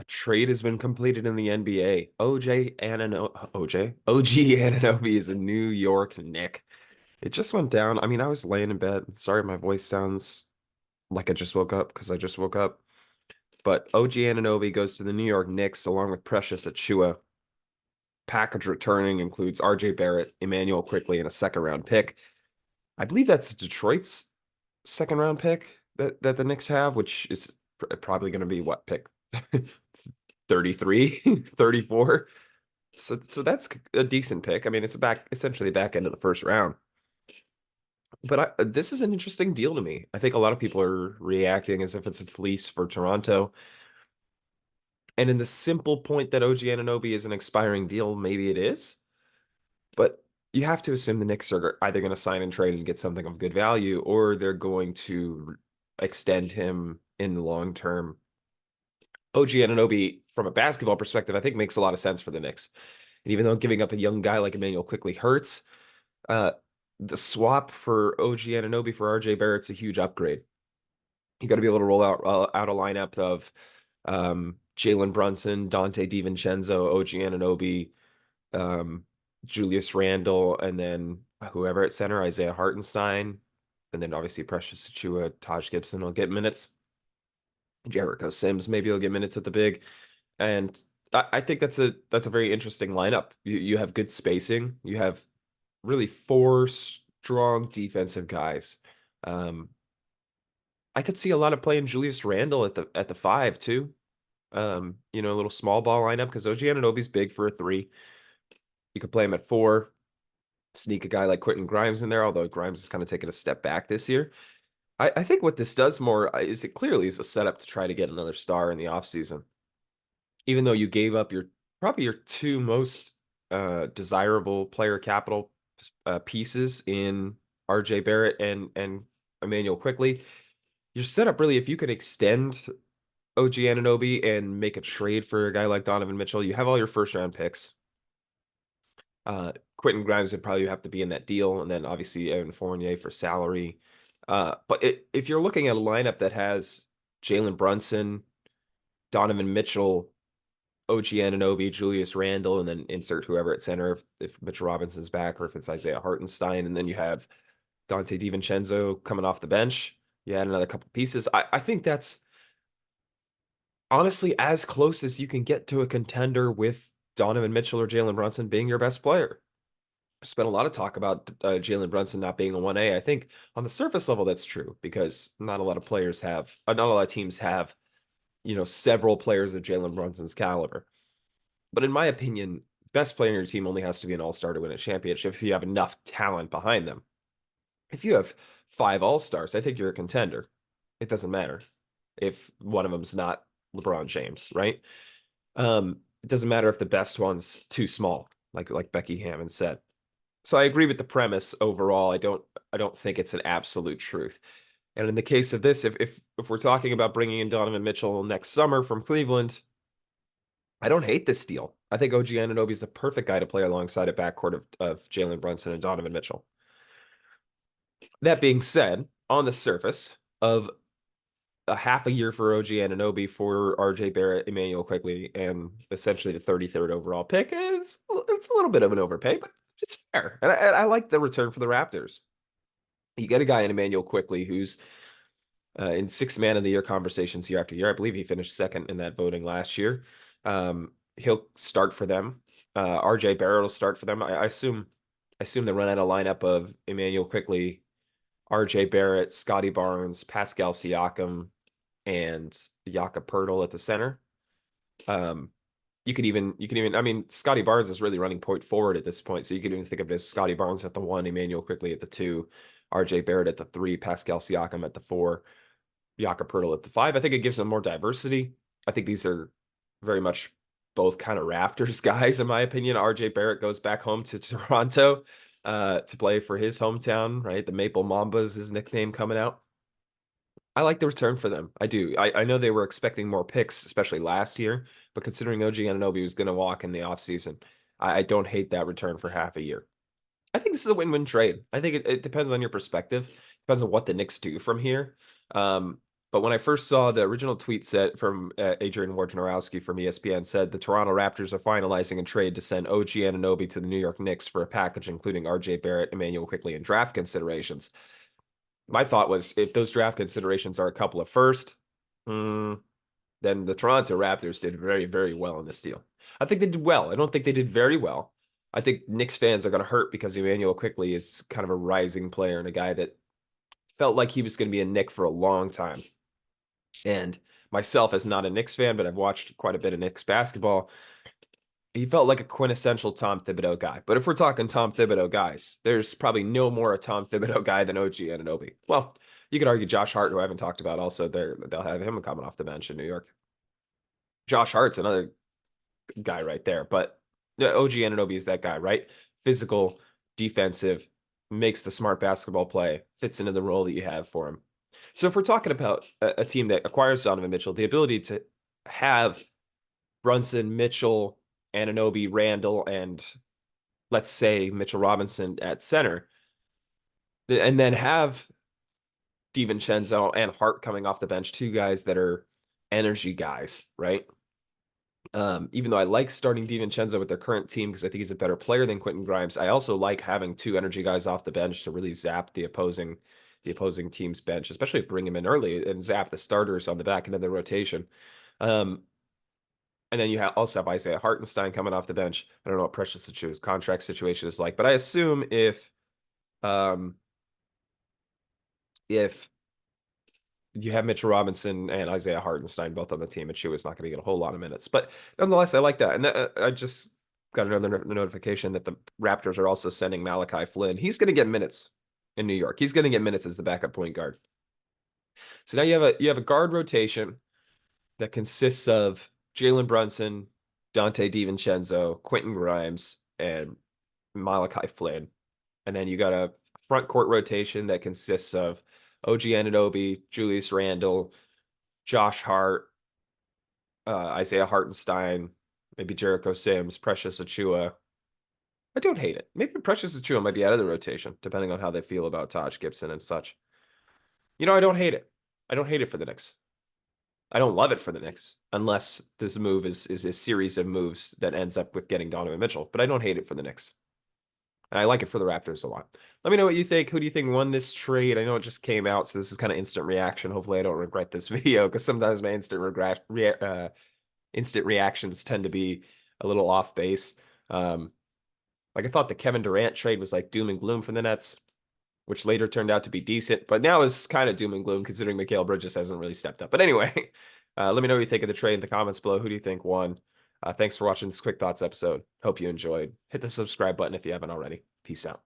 A trade has been completed in the NBA. OG Anunoby is a New York Knick. It just went down. I mean, I was laying in bed. Sorry, my voice sounds like I just woke up because I just woke up. But OG Anunoby goes to the New York Knicks along with Precious Achiuwa. Package returning includes RJ Barrett, Immanuel Quickley, and a second round pick. I believe that's Detroit's second round pick that the Knicks have, which is probably going to be what pick 33, 34. So that's a decent pick. I mean, it's essentially back end of the first round. But this is an interesting deal to me. I think a lot of people are reacting as if it's a fleece for Toronto. And in the simple point that OG Anunoby is an expiring deal, maybe it is. But you have to assume the Knicks are either going to sign and trade and get something of good value, or they're going to extend him in the long term. OG Anunoby, from a basketball perspective, I think makes a lot of sense for the Knicks. And even though giving up a young guy like Immanuel Quickley hurts, uh, the swap for OG Anunoby for RJ Barrett's a huge upgrade. You got to be able to roll out a lineup of Jalen Brunson, Dante DiVincenzo, OG Anunoby, um, Julius Randle, and then whoever at center, Isaiah Hartenstein, and then obviously Precious Achiuwa, Taj Gibson will get minutes. Jericho Sims maybe will get minutes at the big, and I think that's a very interesting lineup. You have good spacing. You have really four strong defensive guys. Um, I could see a lot of playing Julius Randle at the five too. A little small ball lineup because OG Anunoby's big for a three. You could play him at four, sneak a guy like Quentin Grimes in there, although Grimes is kind of taking a step back this year. I think what this does more is it clearly is a setup to try to get another star in the offseason. Even though you gave up your probably your two most desirable player capital pieces in RJ Barrett and Immanuel Quickley, your setup really, if you can extend OG Anunoby and make a trade for a guy like Donovan Mitchell, you have all your first round picks. Quentin Grimes would probably have to be in that deal, and then obviously Evan Fournier for salary. If you're looking at a lineup that has Jalen Brunson, Donovan Mitchell, OG Anunoby, Julius Randle, and then insert whoever at center if Mitchell Robinson's back or if it's Isaiah Hartenstein, and then you have Dante DiVincenzo coming off the bench. You add another couple pieces. I think that's honestly as close as you can get to a contender with Donovan Mitchell or Jalen Brunson being your best player. There's been a lot of talk about Jalen Brunson not being a 1A. I think on the surface level, that's true because not a lot of players have, not a lot of teams have, several players of Jalen Brunson's caliber. But in my opinion, best player in your team only has to be an all-star to win a championship if you have enough talent behind them. If you have five all-stars, I think you're a contender. It doesn't matter if one of them's not LeBron James, right? It doesn't matter if the best one's too small, like Becky Hammond said. So I agree with the premise overall. I don't think it's an absolute truth. And in the case of this, if we're talking about bringing in Donovan Mitchell next summer from Cleveland, I don't hate this deal. I think OG Anunoby is the perfect guy to play alongside a backcourt of Jalen Brunson and Donovan Mitchell. That being said, on the surface of a half a year for OG Anunoby for RJ Barrett, Immanuel Quickley, and essentially the 33rd overall pick, it's a little bit of an overpay, but it's fair. And I like the return for the Raptors. You get a guy in Immanuel Quickley who's in six man of the year conversations year after year. I believe he finished second in that voting last year. He'll start for them. RJ Barrett will start for them. I assume they run out a lineup of Immanuel Quickley, RJ Barrett, Scotty Barnes, Pascal Siakam, and Jakob Poeltl at the center. I mean, Scotty Barnes is really running point forward at this point, so you could even think of it as Scotty Barnes at the one, Immanuel Quickley at the two, RJ Barrett at the three, Pascal Siakam at the four, Jakob Poeltl at the five. I think it gives them more diversity. I think these are very much both kind of Raptors guys, in my opinion. RJ Barrett goes back home to Toronto to play for his hometown, right? The Maple Mambas, his nickname coming out. I like the return for them. I do. I know they were expecting more picks, especially last year, but considering OG Anunoby was going to walk in the offseason, I don't hate that return for half a year. I think this is a win-win trade. I think it depends on your perspective. Depends on what the Knicks do from here. But when I first saw the original tweet set from Adrian Wojnarowski from ESPN said the Toronto Raptors are finalizing a trade to send OG Anunoby to the New York Knicks for a package including RJ Barrett, Immanuel Quickley, and draft considerations. My thought was if those draft considerations are a couple of first, then the Toronto Raptors did very, very well in this deal. I think they did well. I don't think they did very well. I think Knicks fans are going to hurt because Immanuel Quickley is kind of a rising player and a guy that felt like he was going to be a Knick for a long time. And myself, as not a Knicks fan, but I've watched quite a bit of Knicks basketball, he felt like a quintessential Tom Thibodeau guy. But if we're talking Tom Thibodeau guys, there's probably no more a Tom Thibodeau guy than OG Anunoby. Well, you could argue Josh Hart, who I haven't talked about, also they'll have him coming off the bench in New York. Josh Hart's another guy right there, but OG Anunoby is that guy, right? Physical, defensive, makes the smart basketball play, fits into the role that you have for him. So if we're talking about a team that acquires Donovan Mitchell, the ability to have Brunson, Mitchell, Anunoby, Randall, and let's say Mitchell Robinson at center, and then have DiVincenzo and Hart coming off the bench, two guys that are energy guys, right? Even though I like starting DiVincenzo with their current team because I think he's a better player than Quentin Grimes, I also like having two energy guys off the bench to really zap the opposing team's bench, especially if bring him in early and zap the starters on the back end of the rotation. And then you also have Isaiah Hartenstein coming off the bench. I don't know what Precious Achiuwa's contract situation is like, but I assume if you have Mitchell Robinson and Isaiah Hartenstein both on the team, Achiuwa not going to get a whole lot of minutes. But nonetheless, I like that. And I just got another notification that the Raptors are also sending Malachi Flynn. He's going to get minutes in New York. He's going to get minutes as the backup point guard. So now you have a guard rotation that consists of Jalen Brunson, Dante DiVincenzo, Quentin Grimes, and Malachi Flynn. And then you got a front court rotation that consists of OG Anunoby, Julius Randle, Josh Hart, Isaiah Hartenstein, maybe Jericho Sims, Precious Achiuwa. I don't hate it. Maybe Precious Achiuwa might be out of the rotation, depending on how they feel about Taj Gibson and such. I don't hate it. I don't hate it for the Knicks. I don't love it for the Knicks, unless this move is a series of moves that ends up with getting Donovan Mitchell. But I don't hate it for the Knicks. And I like it for the Raptors a lot. Let me know what you think. Who do you think won this trade? I know it just came out, so this is kind of instant reaction. Hopefully I don't regret this video, because sometimes my instant reactions tend to be a little off base. Like I thought the Kevin Durant trade was like doom and gloom for the Nets, which later turned out to be decent, but now is kind of doom and gloom considering Mikal Bridges hasn't really stepped up. But anyway, let me know what you think of the trade in the comments below. Who do you think won? Thanks for watching this Quick Thoughts episode. Hope you enjoyed. Hit the subscribe button if you haven't already. Peace out.